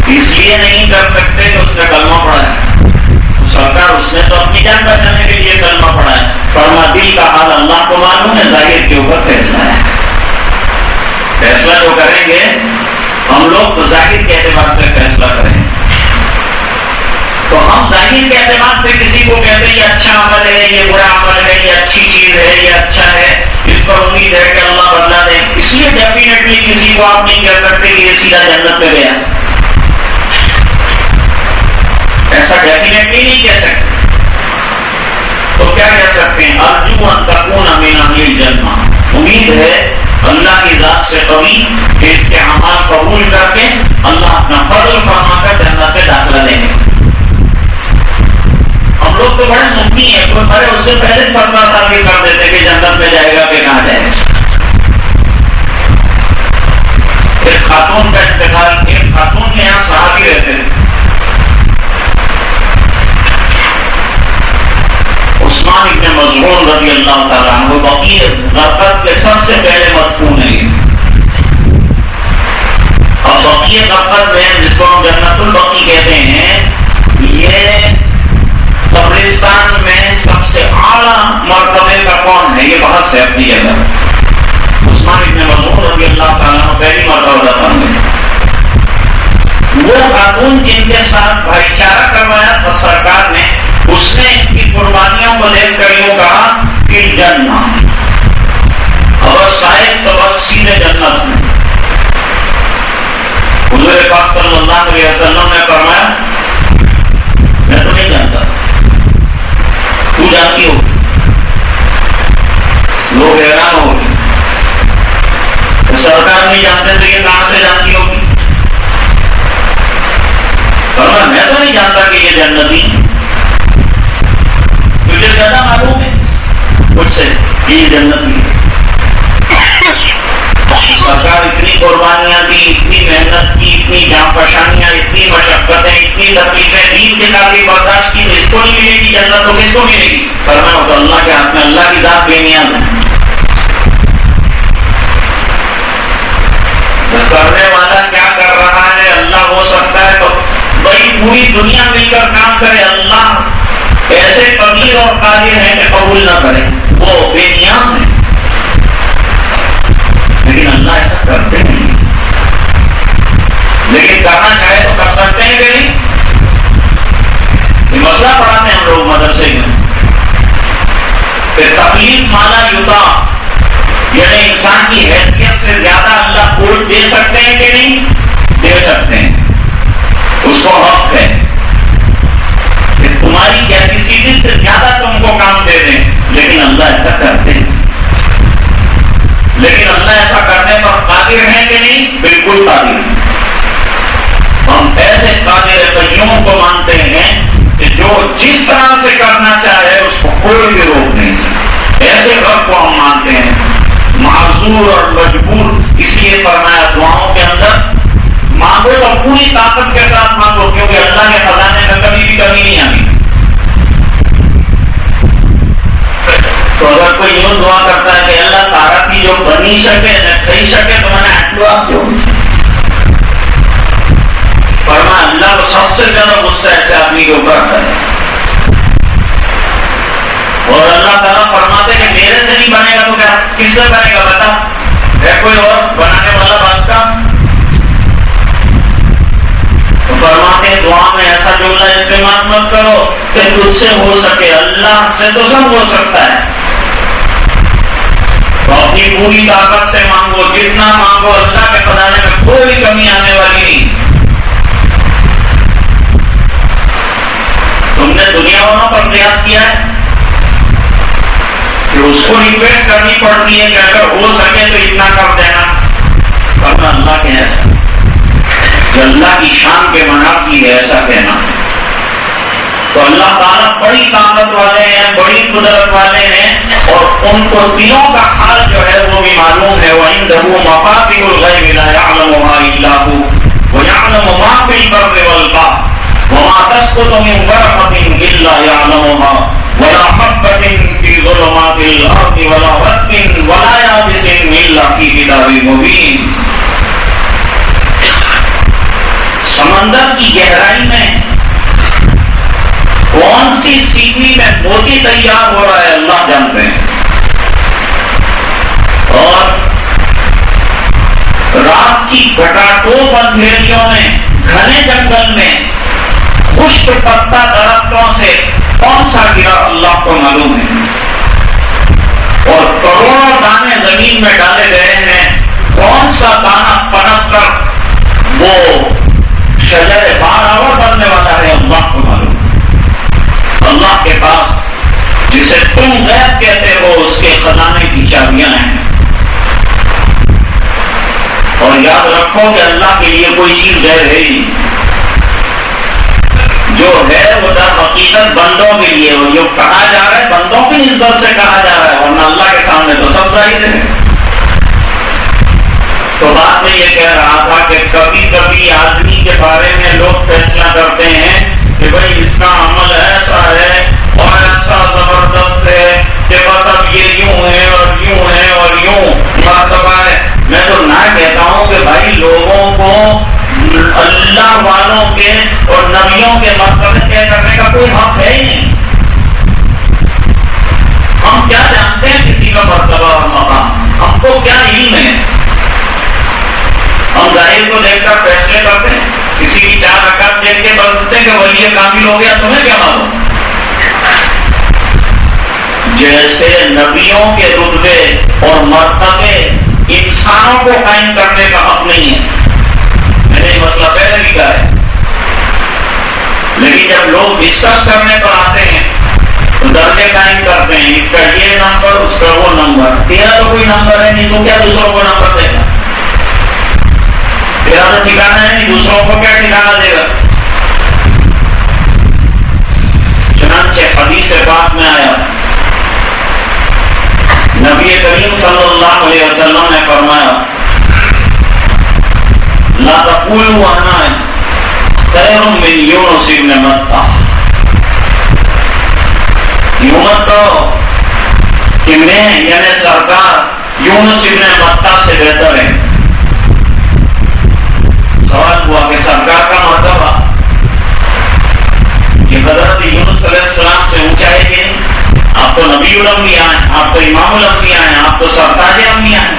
اس لیے نہیں کر سکتے کہ اس نے کلمہ پڑھا ہے، سرکار اس نے تو اپنی جان بچانے کے لیے کلمہ پڑھا ہے۔ فرما دل کا حال اللہ کو معلوم ہے، ظاہر کے اوپر فیصلہ ہے، فیصلہ جو کریں گے ہم لوگ تو ظاہر کے اعتبار سے فیصلہ کریں گے، تو ہم ظاہر کے اعتبار سے کسی کو کہتے ہیں یہ اچھا عمل ہے، یہ برا عمل ہے، یہ اچھی چیز ہے، یہ اچھا ہے، اس پر امید ہے کہ اللہ بدلا دے، اس لیے ڈیفینیٹلی کسی کو آپ نہیں کہہ سکتے کہ یہ سیدھا جنت میں گیا، ایسا ڈیفینیٹلی نہیں کہہ سکتے۔ تو کیا کہہ سکتے ہیں؟ ارجو ان تکون من اہل الجنہ، امید ہے اللہ کی ذات سے قوی کہ اس کے اعمال قبول کر کے اللہ اپنا فضل فرما کر جنت میں داخلہ دیں گے۔ ہم لوگ تو بڑے مفتی ہیں، کوئی مرے اس سے پہلے فتویٰ صادر کر دیتے کہ جنت میں جائے گا کہ کہاں جائے گا۔ ایک خاتون کا انتقال، ایک خاتون کے یہاں صحابی رہتے ہیں، عثمان ابن مظعون رضی اللہ تعالیٰ عنہ، بقیع غرقد کے سب سے پہلے مدفون ہیں، اور بقیع غرقد میں جس کو ہم جنت البقیع کہتے ہیں، یہ قبرستان میں سب سے اعلیٰ مرتبے کا کون ہے؟ یہ بحث ہے اپنی جگہ۔ عثمان ابن مظعون رضی اللہ تعالیٰ عنہ پہلی مرتبہ دفن ہوئے، وہ خاتون جن کے ساتھ بھائی چارہ کروایا تھا سرکار نے، اس نے ان کی قربانیوں کو دیکھ کر یوں کہا کہ جنہ اور شاید تو بس سیدھے جنت میں۔ حضور پاک صلی اللہ علیہ وسلم نے فرمایا میں تو نہیں جانتا، تو جانتی ہو؟ لوگ حیران ہو گئے، سرکار نہیں جانتے تو یہ کہاں سے جانتی ہوگی؟ فرمایا میں تو نہیں جانتا کہ یہ جنتی، مجھے زیادہ معلوم ہے مجھ سے یہ جنت میں۔ سرکار اتنی قربانیاں دی، اتنی محنت کی، اتنی جانفشانیاں، اتنی مشقتیں، اتنی تکلیفیں دین کے کافی برداشت کی، اس کو نہیں ملے گی جنت تو کس کو ملے گی؟ فرمایا وہ تو اللہ کے ہاتھ میں، اللہ کی ذات بے نیاز ہے۔ کرنے والا کیا کر رہا ہے اللہ ہو سکتا ہے تو بھائی پوری دنیا مل کر کام کرے، اللہ ایسے قدیر اور قادر ہے کہ قبول نہ کرے، وہ بے نیاز ہے، لیکن اللہ ایسا کرتے نہیں۔ لیکن کرنا چاہے تو کر سکتے ہیں کہ نہیں؟ یہ مسئلہ پڑھاتے ہیں ہم لوگ مدرسے میں کہ تکلیف مالا یوتا، یعنی انسان کی حیثیت سے زیادہ اللہ کو دے سکتے ہیں کہ نہیں؟ دے سکتے ہیں، اس کو حق ہے کہ تمہاری کیپیسٹی سے زیادہ تم کو کام دے دیں، لیکن اللہ ایسا کرتے ہیں۔ لیکن اللہ ایسا کرنے پر قادر ہے کہ نہیں؟ بالکل قادر ہے۔ ہم ایسے قادر قیوم کو مانتے ہیں کہ جو جس طرح سے کرنا چاہے اس کو کوئی بھی روک نہیں سکتا، ایسے رب کو ہم مانتے ہیں، معذور اور مجبور۔ اس لیے فرمایا دعاؤں کے اندر مانگو تو پوری طاقت کے ساتھ مانگو، کیونکہ اللہ کے خزانے میں کبھی بھی کمی نہیں آتی۔ تو اگر کوئی یوں دعا کرتا ہے کہ اللہ تارا کی جو بنی سکے نہ کھئی سکے تو میں نے اٹوا کیوں؟ فرمایا اللہ کو سب سے زیادہ غصہ ایسے آدمی کے اوپر آتا ہے، اور اللہ تعالیٰ فرماتے کہ میرے سے نہیں بنے گا تو کیا کس سے بنے گا؟ بتا ہے کوئی اور بنانے والا بات کا؟ تو فرماتے ہیں دعا میں ایسا جملہ استعمال مت کرو کہ تجھ سے ہو سکے، اللہ سے تو سب ہو سکتا ہے۔ تو اپنی پوری طاقت سے مانگو، جتنا مانگو، اللہ کے خزانے میں کوئی کمی آنے والی نہیں۔ تم نے دنیا والوں پر پریاس کیا ہے کہ اس کو ریکویسٹ کرنی پڑتی ہے کہ اگر ہو سکے تو اتنا کر دینا، ورنہ اللہ کے ایسا کہ اللہ کی شان کے منافی ہے ایسا کہنا۔ تو اللہ تعالیٰ بڑی طاقت والے ہیں، بڑی قدرت والے ہیں، اور ان کو دلوں کا حال جو ہے وہ بھی معلوم ہے۔ وَعِندَهُ مَفَاتِحُ الْغَيْبِ لَا يَعْلَمُهَا إِلَّا هُوَ وَيَعْلَمُ مَا فِي الْبَرِّ وَالْبَحْرِ وَمَا تَسْقُطُ مِنْ وَرَقَةٍ إِلَّا يَعْلَمُهَا وَلَا حَبَّةٍ فِي ظُلُمَاتِ الْأَرْضِ وَلَا رَطْبٍ وَلَا يَابِسٍ إِلَّا فِي كِتَابٍ مُبِينٍ۔ سمندر کی گہرائی میں کون سی سیکھنی میں موتی تیار ہو رہا ہے اللہ جانتے ہیں، اور رات کی گھٹاٹوپ اندھیریوں میں گھنے جنگل میں خشک پتا درختوں سے کون سا گرا اللہ کو معلوم ہے، اور کروڑوں دانے زمین میں ڈالے گئے ہیں، کون سا دانا پنپ کر وہ شجر بارآور بننے والا ہے اللہ کو معلوم۔ اللہ کے پاس جسے تم غیب کہتے ہو اس کے خزانے کی چابیاں ہیں، اور یاد رکھو کہ اللہ کے لیے کوئی چیز غیر ہے ہی، جو ہے وہ در حقیقت بندوں کے لیے، اور جو کہا جا رہا ہے بندوں کی نسبت سے کہا جا رہا ہے، ورنہ اللہ کے سامنے تو سب ظاہر ہے۔ تو بعد میں یہ کہہ رہا تھا کہ کبھی کبھی آدمی کے بارے میں لوگ فیصلہ کرتے ہیں کہ بھائی اس کا عمل ایسا ہے اور ایسا زبردست ہے کہ بس اب یہ یوں ہے اور یوں ہے اور یوں مرتبہ ہے۔ میں تو نہ کہتا ہوں کہ بھائی لوگوں کو اللہ والوں کے اور نبیوں کے مرتبے طے کرنے کا کوئی حق ہے ہی نہیں۔ ہم کیا جانتے ہیں کسی کا مرتبہ اور مقام؟ ہم کو کیا علم ہے؟ ہم ظاہر کو دیکھ کر فیصلے کرتے ہیں، کسی کی 4 رکعت دیکھ کے بولتے ہیں کہ ولی کامل ہو گیا، تمہیں کیا معلوم؟ جیسے نبیوں کے رتبے اور مرتبے انسانوں کو قائم کرنے کا حق نہیں ہے، میں نے یہ مسئلہ پہلے بھی کہا ہے، لیکن جب لوگ ڈسکس کرنے پر آتے ہیں تو درجے قائم کرتے ہیں، اس کا یہ نمبر اس کا وہ نمبر، تیرا تو کوئی نمبر ہے نہیں تو کیا دوسروں کو نمبر دے گا؟ تیرا تو ٹھکانا ہے نہیں، دوسروں کو کیا ٹھکانا دے گا؟ چنانچہ حدیث پاک میں آیا، نبی کریم صلی اللہ علیہ وسلم نے فرمایا لا تقولوا انا خیر من یونس ابن متى، یوں مت کہو کہ میں یعنی سرکار یونس ابن متى سے بہتر ہے۔ سوال ہوا کہ سرکار کا مرتبہ یہ حضرت یونس علیہ السلام سے اونچا ہے کہ نہیں؟ آپ تو نبی الانبیاء ہیں، آپ تو امام الانبیاء ہیں، آپ تو سرتاج انبیاء ہیں۔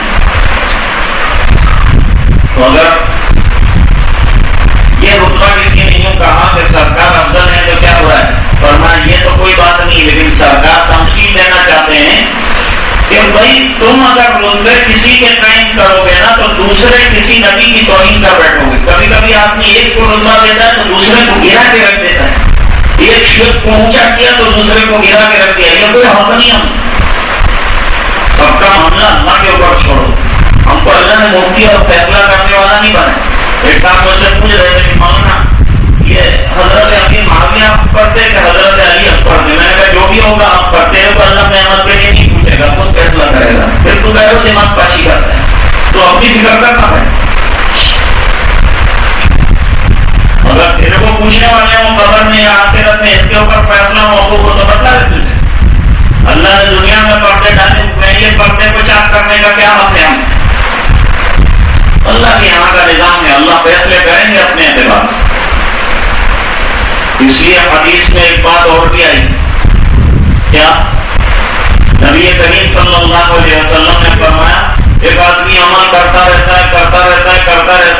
تو اگر یہ رتبہ کسی نے یوں کہا کہ سرکار افضل ہے تو کیا ہوا ہے؟ فرمایا یہ تو کوئی بات نہیں، لیکن سرکار تمثیل دینا چاہتے ہیں کہ بھائی تم اگر رتبے کسی کے قائم کرو گے نا تو دوسرے کسی نبی کی توہین کر بیٹھو گے۔ کبھی کبھی آدمی ایک کو رتبہ دیتا ہے تو دوسرے کو گرا کے رکھ دیتا ہے، ایک شخص کو اونچا کیا تو دوسرے کو گرا کے رکھ دیا، یہ کوئی حق نہیں۔ ہم سب کا معاملہ اللہ کے اوپر چھوڑو، ہم کو اللہ نے مفتی اور فیصلہ کرنے والا نہیں بنا۔ ایک صاحب مجھ سے پوچھ رہے تھے کہ مولانا یہ حضرت علی معاویہ آپ پڑھتے کہ حضرت علی آپ پڑھتے؟ میں نے کہا جو بھی ہوگا آپ پڑھتے ہو تو اللہ نعمت کے لیے نہیں پوچھے گا، خود فیصلہ کرے گا۔ پھر تو کہہ رہے دماغ پاشی کرتا ہے، تو اپنی فکر کرنا ہے۔ اگر تیرے کو پوچھنے والے ہوں قبر میں یا آخرت میں اس کے اوپر فیصلہ موقوف ہو تو بتا دے تجھے۔ اللہ نے دنیا میں پردے ڈالے، میں یہ پردے کو چاک کرنے کا کیا حق ہے؟ ہم اللہ کے یہاں کا نظام ہے، اللہ فیصلے کریں گے اپنے اعتبار سے۔ اس لیے حدیث میں ایک بات اور بھی آئی، کیا نبی کریم صلی اللہ علیہ وسلم نے فرمایا ایک آدمی عمل کرتا رہتا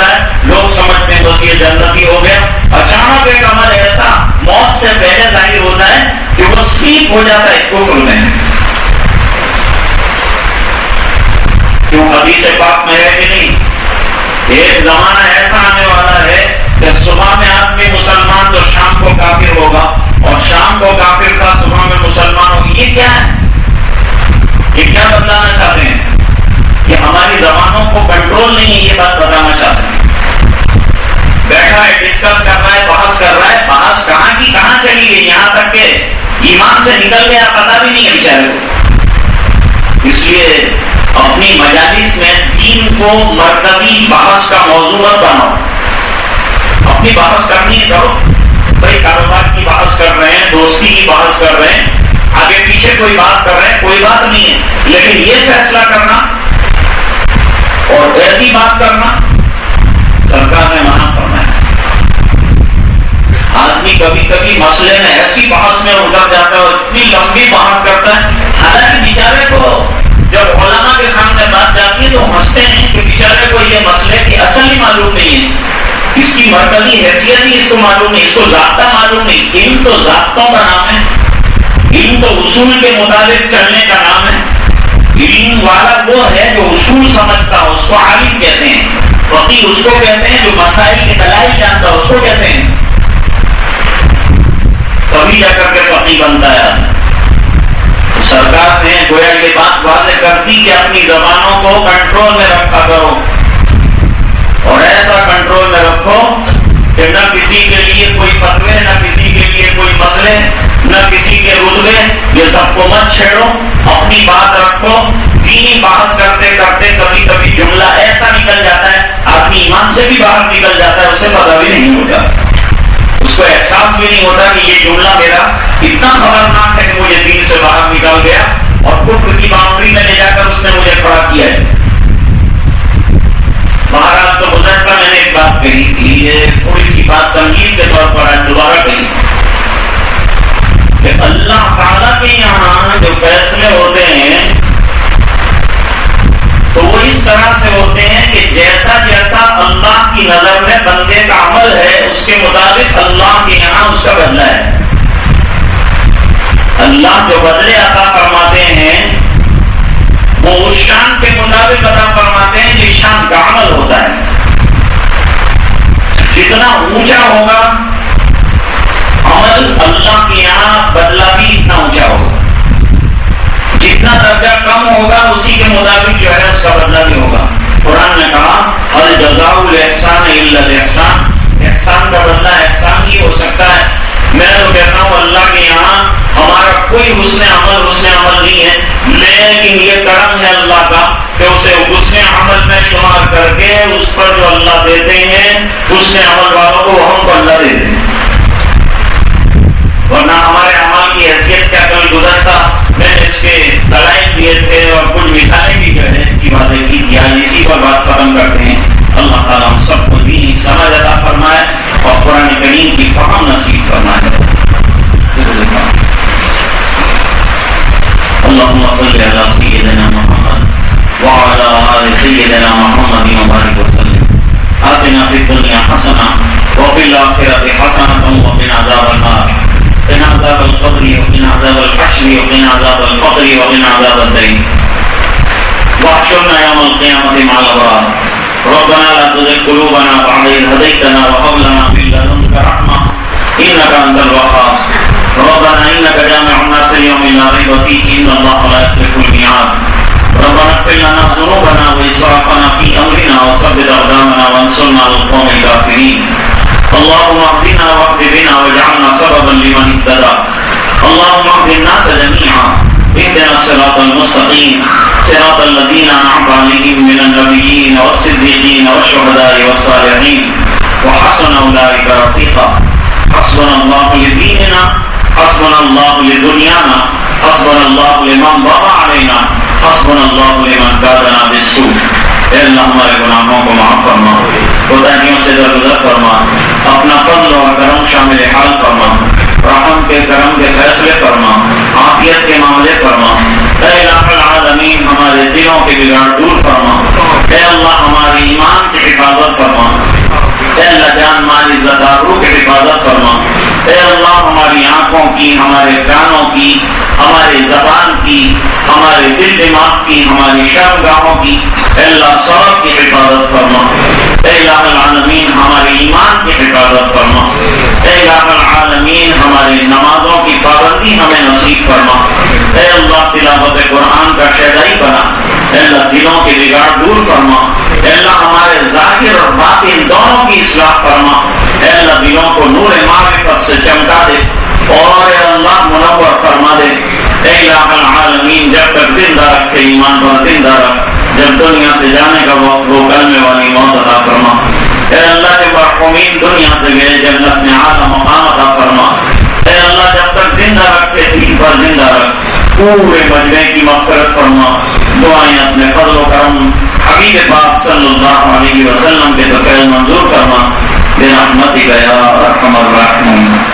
ہے لوگ سمجھتے ہیں بس یہ جنتی ہو گیا، اچانک ایک عمل ایسا موت سے پہلے ظاہر ہوتا ہے کہ وہ سیپ ہو جاتا ہے کفر میں۔ کیوں؟ حدیث پاک میں ہے کہ نہیں؟ ایک زمانہ ایسا آنے والا ہے کہ صبح میں آدمی مسلمان تو شام کو کافر ہوگا، اور شام کو کافر کا صبح میں مسلمان ہوگا۔ یہ کیا ہے؟ یہ کیا بتانا چاہتے ہیں؟ یہ ہماری زبانوں کو کنٹرول نہیں ہے، یہ بات بتانا چاہتے ہیں۔ بیٹھا ہے، ڈسکس کر رہا ہے، بحث کر رہا ہے، بحث کہاں کی کہاں چلی گئی، یہاں تک کہ ایمان سے نکل گیا، پتا بھی نہیں ہے بیچارے کو۔ اس لیے اپنی مجالس میں دین کو مرکزی بحث کا موضوع مت بناؤ۔ اپنی بحث کرنی ہے کرو، بھائی کاروبار کی بحث کر رہے ہیں، دوستی کی بحث کر رہے ہیں، آگے پیچھے کوئی بات کر رہے ہیں، کوئی بات نہیں ہے، لیکن یہ فیصلہ کرنا اور ایسی بات کرنا سرکار نے منع کرنا ہے۔ آدمی کبھی کبھی مسئلے میں ایسی بحث میں اتر جاتا ہے اور اتنی لمبی بحث کرتا ہے، حالانکہ بیچارے کو جب علماء کے سامنے بات جاتی ہے تو ہنستے ہیں کہ بیچارے کو یہ مسئلے کی اصل ہی معلوم نہیں ہے، اس کی مرکزی حیثیت ہی اس کو معلوم نہیں، اس کو ضابطہ معلوم نہیں۔ علم تو ضابطوں کا نام ہے، علم تو اصول کے مطابق چلنے کا نام ہے۔ علم والا وہ ہے جو اصول سمجھتا ہو، اس کو عالم کہتے ہیں۔ فقیہ اس کو کہتے ہیں جو مسائل کے دلائل جانتا ہو، اس کو کہتے ہیں۔ تبھی جا کر کے فقیہ بنتا ہے۔ سرکار نے گویا یہ بات واضح کر دی کہ اپنی زبانوں کو کنٹرول میں رکھا کرو، اور ایسا کنٹرول میں رکھو کہ نہ کسی کے لیے کوئی فتوے، نہ کسی کے لیے کوئی مسئلے، نہ کسی کے رتبے، یہ سب کو مت چھیڑو، اپنی بات رکھو۔ دینی بحث کرتے کرتے کبھی کبھی جملہ ایسا نکل جاتا ہے آدمی ایمان سے بھی باہر نکل جاتا ہے، اسے پتہ بھی نہیں ہوتا، اس کو احساس بھی نہیں ہوتا کہ یہ جملہ میرا اتنا خطرناک ہے کہ مجھے دین سے باہر نکال گیا اور کفر کی باؤنڈری میں لے جا کر اس نے مجھے کھڑا کیا ہے۔ مہاراج تو گزرتا میں نے ایک بات کہی تھی، یہ تھوڑی سی بات تنقید کے طور پر آج دوبارہ کہی کہ اللہ تعالیٰ کے یہاں جو فیصلے ہوتے ہیں تو وہ اس طرح سے ہوتے ہیں کہ جیسا جیسا اللہ کی نظر میں بندے کا عمل ہے اس کے مطابق اللہ کے یہاں اس کا بدلہ ہے۔ اللہ جو بدلے عطا فرماتے ہیں وہ اس شان کے مطابق عطا فرماتے ہیں جس شان کا عمل ہوتا ہے۔ جتنا اونچا ہوگا عمل اللہ کے یہاں بدلہ بھی اتنا اونچا ہوگا، جتنا درجہ کم ہوگا اسی کے مطابق جو ہے اس کا بدلہ بھی ہوگا۔ قرآن نے کہا ہل جزاء الاحسان الا الاحسان، احسان کا بدلہ احسان ہی ہو سکتا ہے۔ میں تو کہتا ہوں اللہ کے یہاں ہمارا کوئی حسن عمل نہیں ہے، لیکن یہ کرم ہے اللہ کا کہ اسے حسن عمل میں شمار کر کے اس پر جو اللہ دیتے ہیں اس نے عمل والوں کو ہم کو اللہ دیتے ہیں. ورنہ ہمارے عمل کی حیثیت کیا کل گزرتا. میں نے اس کے دلائل دیے تھے اور کچھ مثالیں بھی کہہ اس کی باتیں کی تھی. آج اسی پر بات ختم کرتے ہیں. اللہ تعالیٰ ہم سب کو دینی سمجھ عطا فرمائے اور قرآن کریم کی فہم نصیب فرمائے. اللهم صل على سيدنا محمد وعلى آل سيدنا محمد وبارك وسلم. آتنا في الدنيا حسنة وفي الآخرة حسنة وقنا عذاب النار. قنا عذاب القبر وقنا عذاب الحشر وقنا عذاب الفقر وقنا عذاب الدين. واحشرنا يوم القيامة مع الأبرار. ربنا لا تزغ قلوبنا بعد إذ هديتنا وهب لنا من لدنك رحمة إنك أنت الوهاب. ربنا إنك جامع الناس ليوم لا ريب فيه إن الله لا يخلف الميعاد. ربنا اغفر لنا ذنوبنا وإسرافنا في أمرنا وثبت أقدامنا وانصرنا على القوم الكافرين. اللهم اهدنا واهد بنا واجعلنا سببا لمن اهتدى. اللهم اهد الناس جميعا. اهدنا الصراط المستقيم صراط الذين أنعمت عليهم من النبيين والصديقين والشهداء والصالحين وحسن أولئك رفيقا. حسبنا الله لديننا حسبنا الله لدنيانا حسبنا الله لمن بغى علينا حسبنا الله لمن كادنا بالسوء. اے اللہ ہمارے گناہوں کو معاف فرما، کوتاہیوں سے درگزر فرما، اپنا فضل و کرم شامل حال فرما، رحم کے کرم کے فیصلے فرما، عافیت کے معاملے فرما. اے الہ العالمین ہمارے دلوں کے بگاڑ دور فرما. اے اللہ ہمارے ایمان کی حفاظت فرما. اے اللہ جان مال عزت آبرو کی حفاظت فرما. اے اللہ ہماری آنکھوں کی، ہمارے کانوں کی، ہماری زبان کی، ہمارے دل دماغ کی، ہماری شرمگاہوں کی اے اللہ سب کی حفاظت فرما. اے الہ العالمین ہمارے ایمان کی حفاظت فرما. اے الہ العالمین ہماری نمازوں کی پابندی ہمیں نصیب فرما. اے اللہ تلاوت قرآن کا شہدائی بنا. اے اللہ دلوں کے بگاڑ دور فرما. اے اللہ ہمارے ظاہر اور باطن دونوں کی اصلاح فرما. اے اللہ دلوں کو نور معرفت سے چمکا دے اور اے اللہ منور فرما دے. اے الہ العالمین جب تک زندہ رکھے ایمان پر زندہ رکھ. جب دنیا سے جانے کا وقت وہ کلمے والی موت عطا فرما. اے اللہ کے مرحومین دنیا سے گئے جنت میں اعلیٰ مقام عطا فرما. اے اللہ جب تک زندہ رکھے دین پر زندہ رکھ. پورے مجمع کی مغفرت فرما. دعائیں اپنے فضل و کرم حبیب پاک صلی اللہ علیہ وسلم کے طفیل منظور فرما. برحمتک یا ارحم الراحمین.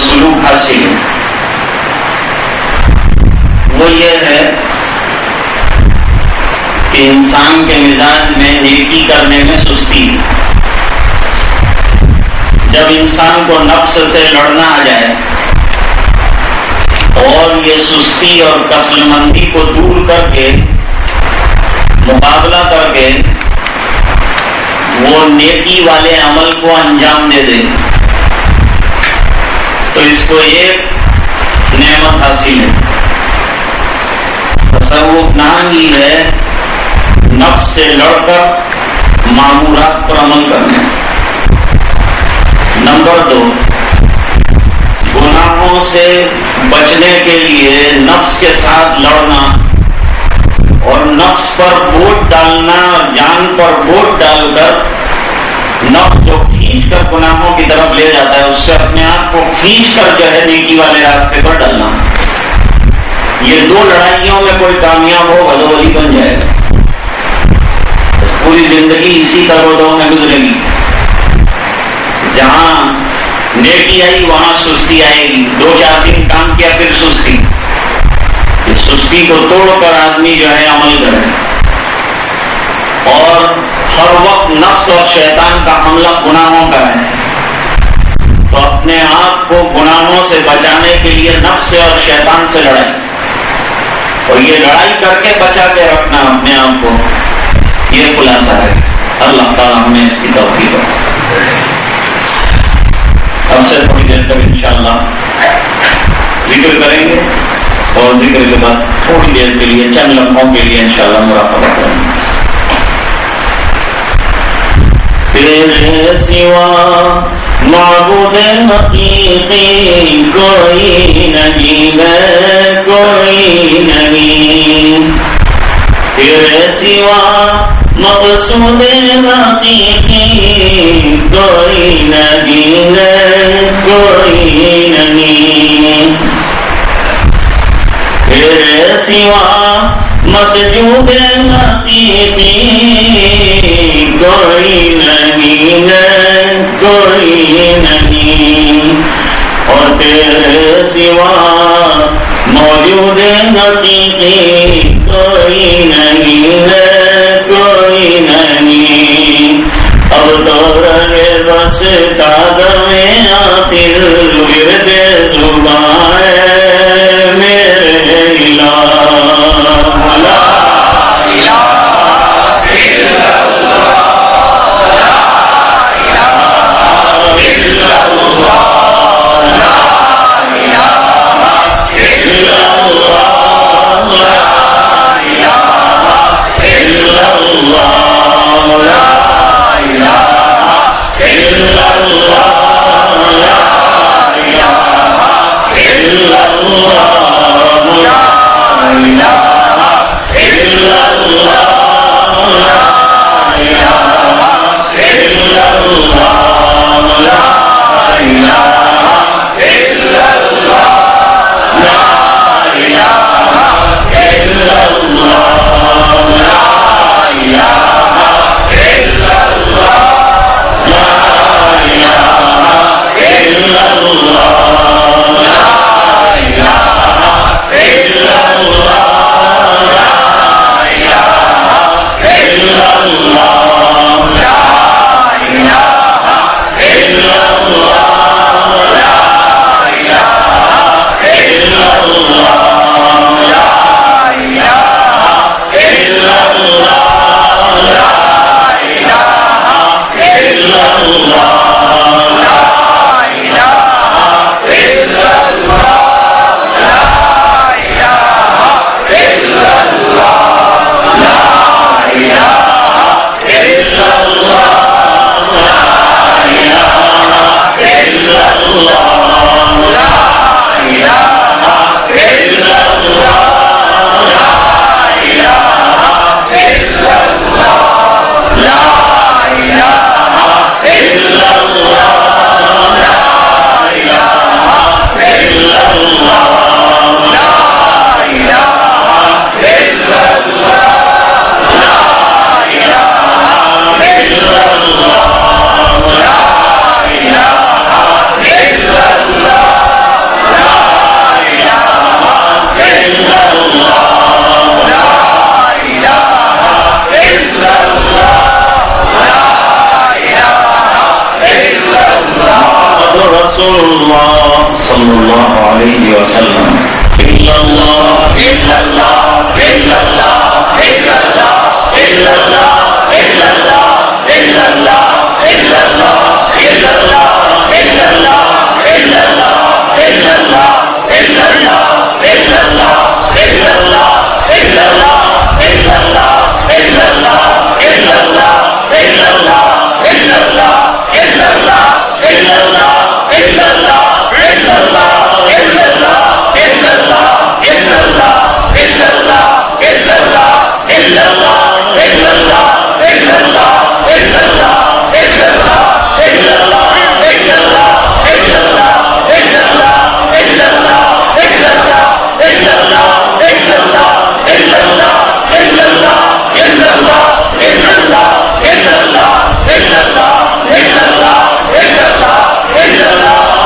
سلوک حاصل ہے وہ یہ ہے کہ انسان کے مزاج میں نیکی کرنے میں سستی. جب انسان کو نفس سے لڑنا آ جائے اور یہ سستی اور کسل مندی کو دور کر کے مقابلہ کر کے وہ نیکی والے عمل کو انجام دے دے تو اس کو ایک نعمت حاصل ہے. تصوف ناگی ہے نفس سے لڑ کر معمورات پر عمل کرنے. نمبر 2 گناہوں سے بچنے کے لیے نفس کے ساتھ لڑنا اور نفس پر بوجھ ڈالنا اور جان پر بوجھ ڈال کر نفس جو کھینچ کر گناہوں کی طرف لے جاتا ہے اس سے اپنے آپ کو کھینچ کر جو ہے نیکی والے راستے پر ڈالنا. یہ 2 لڑائیوں میں کوئی کامیاب ہوگا تو وہی بن جائے گا. پوری زندگی اسی کروڑوں میں گزرے گی. جہاں نیکی آئی وہاں سستی آئے گی. 2-4 دن کام کیا پھر سستی. اس سستی کو توڑ کر آدمی جو ہے عمل کرے اور ہر وقت نفس اور شیطان کا حملہ گناہوں کا ہے. تو اپنے آپ کو گناہوں سے بچانے کے لیے نفس سے اور شیطان سے لڑائی, اور یہ لڑائی کر کے بچا کے رکھنا اپنے آپ کو, یہ خلاصہ ہے. اللہ تعالیٰ ہمیں اس کی توفیق دے. اب سے تھوڑی دیر تک انشاءاللہ ذکر کریں گے اور ذکر کے بعد تھوڑی دیر کے لیے چند لمحوں کے لیے انشاءاللہ مراقبہ کریں گے. تیرے سوا معبود حقیقی کوئی نہیں ہے, کوئی نہیں. تیرے سوا مقصود حقیقی کوئی نہیں ہے, کوئی نہیں. تیرے سوا مسجود حقیقی کوئی نہیں ہے, کوئی نہیں. اور تیرے سوا موجود حقیقی کوئی نہیں ہے, کوئی نہیں. اب تو رہے بس قدم آخر ورد زبان میرے الہ.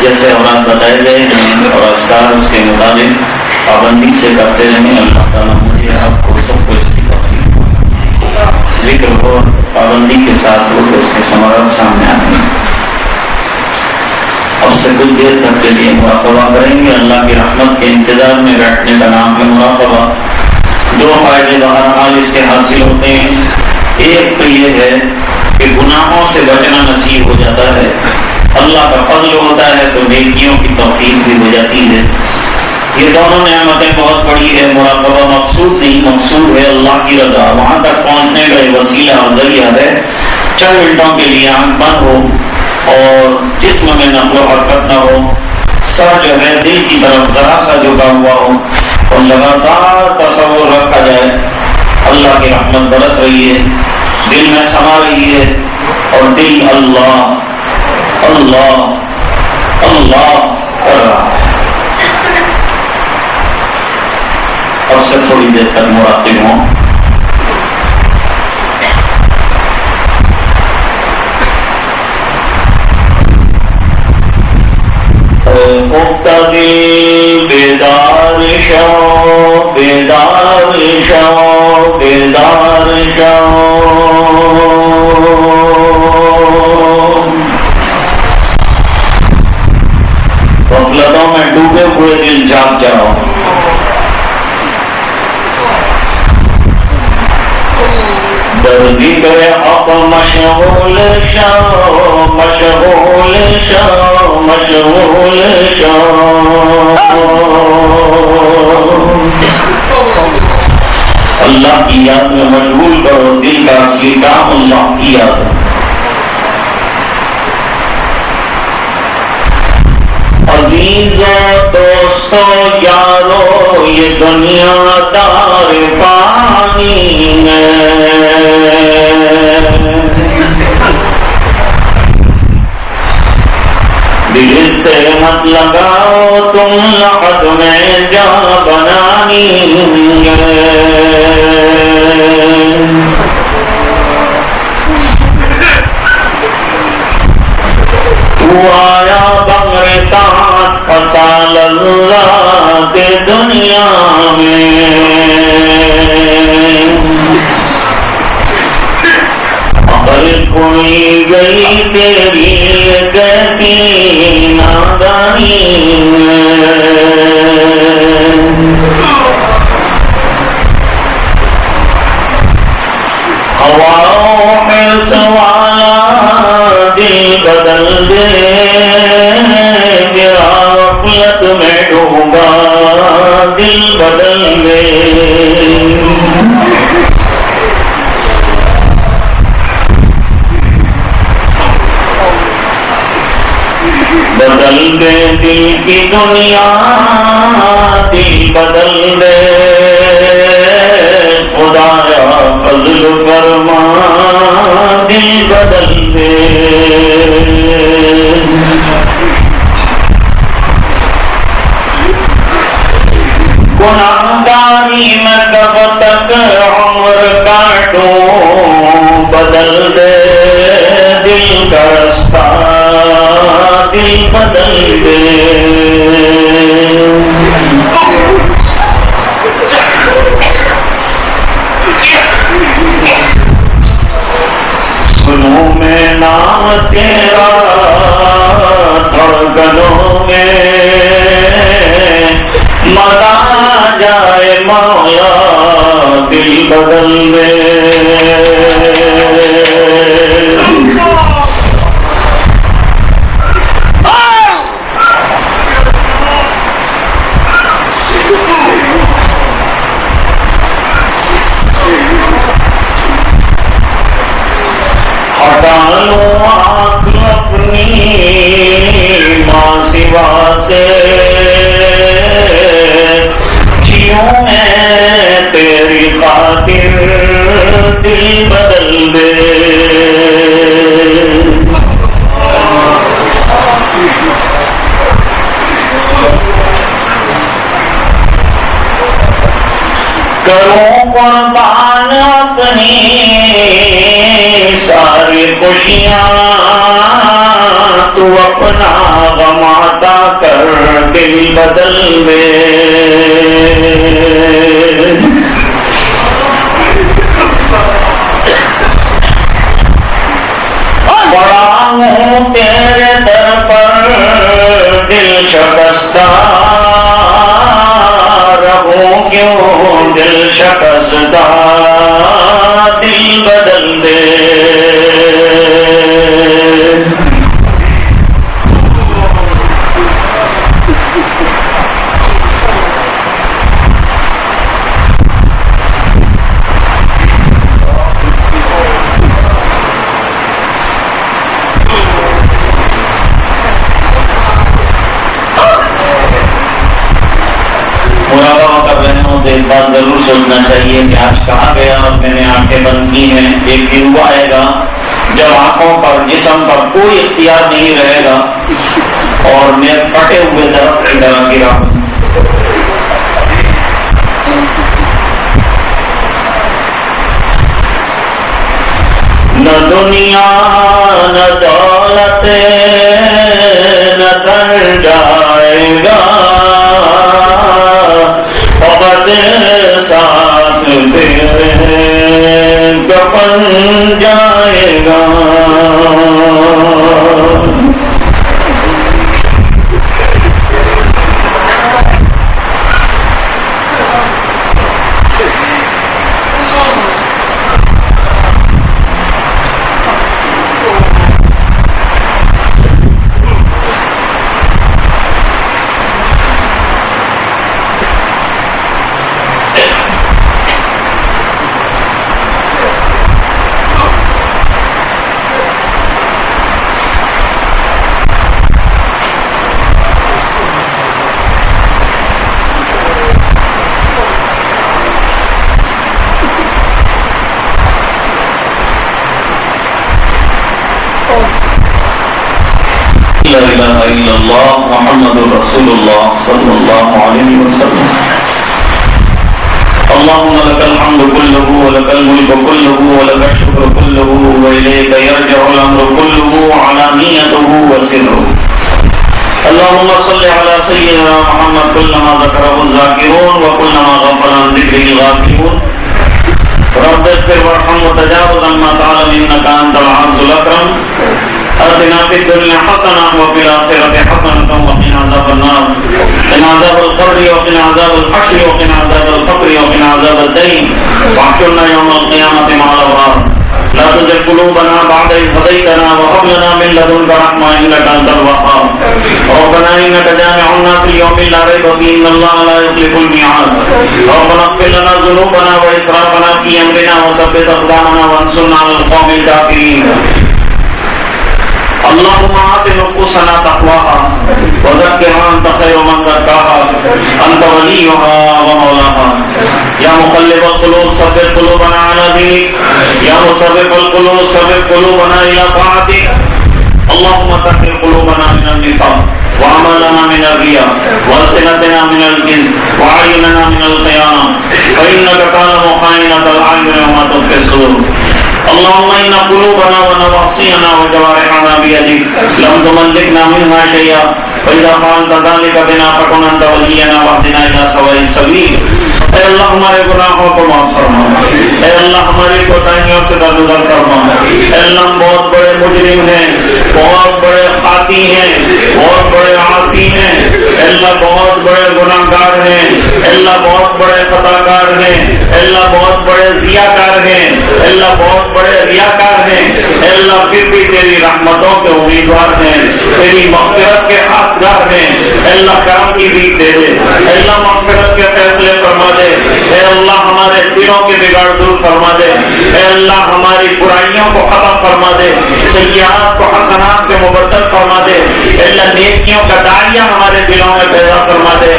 جیسے اوراد بتائے گئے ہیں اور اذکار اس کے مطابق پابندی سے کرتے رہیں، اللہ تعالیٰ مجھے آپ کو سب کو اس کی توفیق، ذکر کو پابندی کے ساتھ ہو تو اس کے ثمرات سامنے آئیں گے۔ اب سے کچھ دیر تک کے لیے مراقبہ کریں گے۔ اللہ کی رحمت کے انتظار میں بیٹھنے کا نام ہے مراقبہ۔ دو فائدے بہرحال اس کے حاصل ہوتے ہیں۔ ایک تو یہ ہے کہ گناہوں سے بچنا نصیب ہو جاتا ہے، اللہ کا فضل ہوتا ہے تو نیکیوں کی توفیق بھی ہو جاتی ہے۔ یہ دونوں نعمتیں بہت بڑی ہے۔ مراقبہ مقصود نہیں، مقصود ہے اللہ کی رضا۔ وہاں تک پہنچنے کا یہ وسیلہ اور ذریعہ ہے۔ چند منٹوں کے لیے آنکھ بند ہو اور جسم میں نقل و حرکت نہ ہو، سر جو ہے دل کی طرف ذرا سا جھکا ہوا ہو اور لگاتار تصور رکھا جائے اللہ کی رحمت برس رہی ہے، دل میں سما رہی ہے اور دل اللہ اللہ اللہ کر رہا ہے۔ اور سے تھوڑی دیر تک مراقب ہوں۔ مفتدل بیدار شو بیدار شو بیدار شو، غفلتوں میں ڈوبے ہوئے دل جاگ جاؤ۔ در ذکر حق مشغول شو مشغول شو مشغول شو، اللہ کی یاد میں مشغول کرو، دل کا اصلی کام اللہ کی یاد ہے۔ عزیزوں دوستوں یارو یہ دنیا دار فانی ہے، دل سے مت لگاؤ تم لحد میں جا بنانی ہے۔ تو آیا بغرتان فسال اللہ کے دنیا میں، اگر کوئی گئی تیری کیسی نادانی ہے، ہواؤں میں سوالا دل بدل دے، میرا غفلت میں ڈوبا دل بدل دے، بدل دے دل کی دنیا دل بدل دے، خدایا فضل فرما دل بدل دے۔ گناہگاری میں کب تک عمر کاٹوں، بدل دے دل کا رستہ دل بدل دے۔ سنوں میں نام تیرا دھڑکنوں میں، ملا جائے مولا دل بدل دے۔ ہٹا لوں آنکھ اپنی ماں سوا سے، جیوں میں تیری خاطر دل بدل دے۔ کروں قربان اپنی ساری خوشیاں، تو اپنا غم فرماتا کر دل بدل دے. پڑا ہوں تیرے در پر دل شکستہ رہوں کیوں دل شکستہ دل بدل دے. ایک بات ضرور سوچنا چاہیے کہ آج کہا گیا اور میں نے آنکھیں بند کی ہیں. ایک دن وہ آئے گا جب آنکھوں پر جسم پر کوئی اختیار نہیں رہے گا اور میں پھٹے ہوئے درخت کی طرح گرا. نہ دنیا نہ دولت نہ کر جائے گا وقت ساتھ تیرے کفن جائے گا. لا الہ الا اللہ محمد رسول اللہ صلی اللہ علیہ وسلم. اللهم لك الحمد كله ولك الملك كله ولك الشكر كله وإليك يرجع الأمر كله علانيته وسره. اللهم صل على سيدنا محمد كلما ذكره الذاكرون وكلما غفل عن ذكره الغافلون. رب اغفر وارحم وتجاوز عما تعلم إنك أنت العز الأكرم. آتنا في الدنيا حسنة وفي الآخرة حسنة وقنا عذاب النار. قنا عذاب القبر وقنا عذاب الحشر وقنا عذاب الفقر وقنا عذاب الدين واحشرنا يوم القيامة مع الأبرار. لا تزغ قلوبنا بعد إذ هديتنا وهب لنا من لدنك رحمة إنك أنت الوهاب. ربنا إنك جامع الناس ليوم لا ريب فيه إن الله لا يخلف الميعاد. ربنا اغفر لنا ذنوبنا وإسرافنا في أمرنا وثبت أقدامنا وانصرنا على القوم الكافرين. اللهم آت نفوسنا تقواها وزكها أنت خير من زكاها أنت وليها ومولاها. يا مقلب القلوب ثبت قلوبنا على دينك. يا مصرف القلوب صرف قلوبنا إلى طاعتك. اللهم طهر قلوبنا من النفاق وعملنا من الرياء وألسنتنا من الجن وأعيننا من الخيانة فإنك تعلم خائنة الأعين وما تخفي الصدور. اللهم إن قلوبنا ونواصينا وجوارحنا بيدك لم تملكنا منها شيئا وإذا فعلت ذلك بنا فكن أنت ولينا واهدنا إلى سواء السبيل. اے اللہ ہمارے گناہوں کو معاف فرما. اے اللہ ہماری کوتاہیوں سے درگزر فرما. اے اللہ ہم بہت بڑے مجرم ہیں, بہت بڑے خاطی ہیں, بہت بڑے عاصی ہیں. اے اللہ بہت بڑے گناہگار ہیں. اے اللہ بہت بڑے خطاکار ہیں. اے اللہ بہت بڑے ضیاءکار ہیں. اے اللہ بہت بڑے ریاکار ہیں. اے اللہ پھر بھی تیری رحمتوں کے امیدوار ہیں, تیری مغفرت کے حاصدار ہیں. اے اللہ کرم کی بھیک دے دے. اے اللہ مغفرت کے فیصلے فرما دے. اے اللہ ہمارے دلوں کے بگاڑ دور فرما دے. اے اللہ ہماری برائیوں کو ختم فرما دے, سیئات کو حسنات سے مبدل فرما دے. اے اللہ نیکیوں کا داعیہ ہمارے دلوں میں پیدا فرما دے.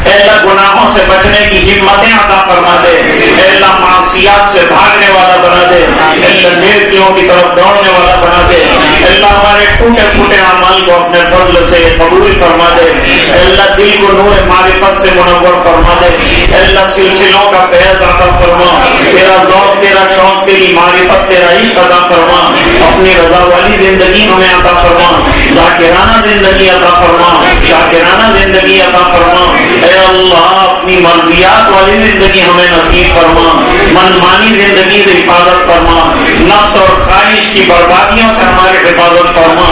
اے اللہ گناہوں سے بچنے کی ہمتیں عطا فرما دے. اے اللہ معصیات سے بھاگنے والا بنا دے. اے اللہ نیکیوں کی طرف دوڑنے والا بنا دے. اے اللہ ہمارے ٹوٹے پھوٹے اعمال کو اپنے فضل سے قبول فرما دے. اے اللہ دل کو نور معرفت سے منور فرما دے. اے اللہ سلسلوں کا فیض عطا فرما. تیرا ذوق تیرا شوق تیری معرفت تیرا عشق عطا فرما. اپنی رضا والی زندگی ہمیں عطا فرما. شاکرانہ زندگی عطا فرما، شاکرانہ زندگی عطا فرما۔ اے اللہ اپنی مرضیات والی زندگی ہمیں نصیب فرما، منمانی زندگی سے حفاظت فرما، نفس اور خواہش کی بربادیوں سے ہماری حفاظت فرما۔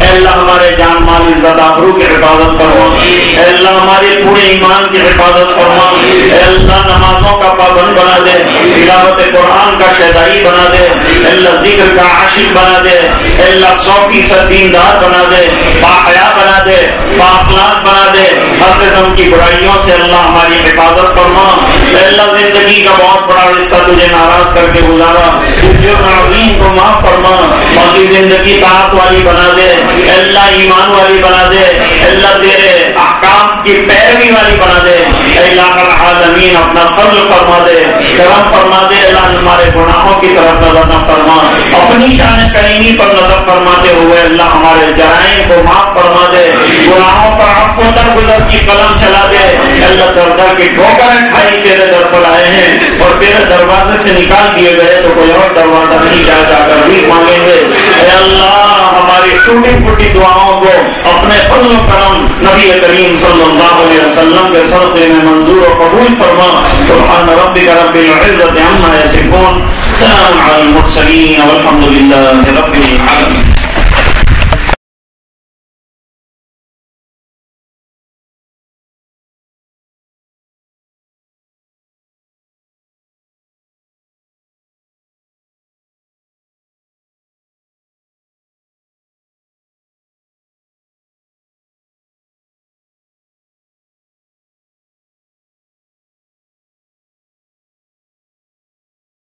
اے اللہ ہمارے جان مال عزت آبرو کی حفاظت فرما، اے اللہ ہمارے پورے ایمان کی حفاظت فرما، اے اللہ نمازوں کا پابند بنا دے، تلاوت قرآن کا شہدائی بنا دے، اے اللہ ذکر کا عاشق بنا دے، اے اللہ 100% دیندار بنا دے، باحیا بنا دے، بااخلاق بنا دے، ہر قسم کی برائیوں سے اللہ ہماری حفاظت فرما۔ اے اللہ زندگی کا بہت بڑا حصہ تجھے ناراض کر کے گزارا، جرم عظیم کو معاف فرما، باقی زندگی طاعت والی بنا دے، اے اللہ ایمان والی بنا دے، اے اللہ تیرے احکام کی پیروی والی بنا دے، اے اللہ العالمین اپنا فضل فرما دے، کرم فرما دے، اللہ ہمارے گناہوں کی طرف نظر نہ فرما، اپنی شان کریمی پر نظر فرماتے ہوئے اللہ ہمارے جرائم کو معاف فرما دے، گناہوں پر عفو درگزر کی قلم چلا دے، اے اللہ در در کی ٹھوکریں کھائی تیرے در پر آئے ہیں اور تیرے دروازے سے نکال دیے گئے تو کوئی اور دروازہ نہیں جا کر بھی مانگیں گے۔ اے اللہ ہماری ٹوٹی پھوٹی دعاؤں کو اپنے فضل و کرم نبی کریم صلی اللہ علیہ وسلم کے صدقے میں منظور و قبول فرما۔ سبحان ربک رب العزة عما یصفون، سلام علی المرسلین والحمد للہ رب العالمین۔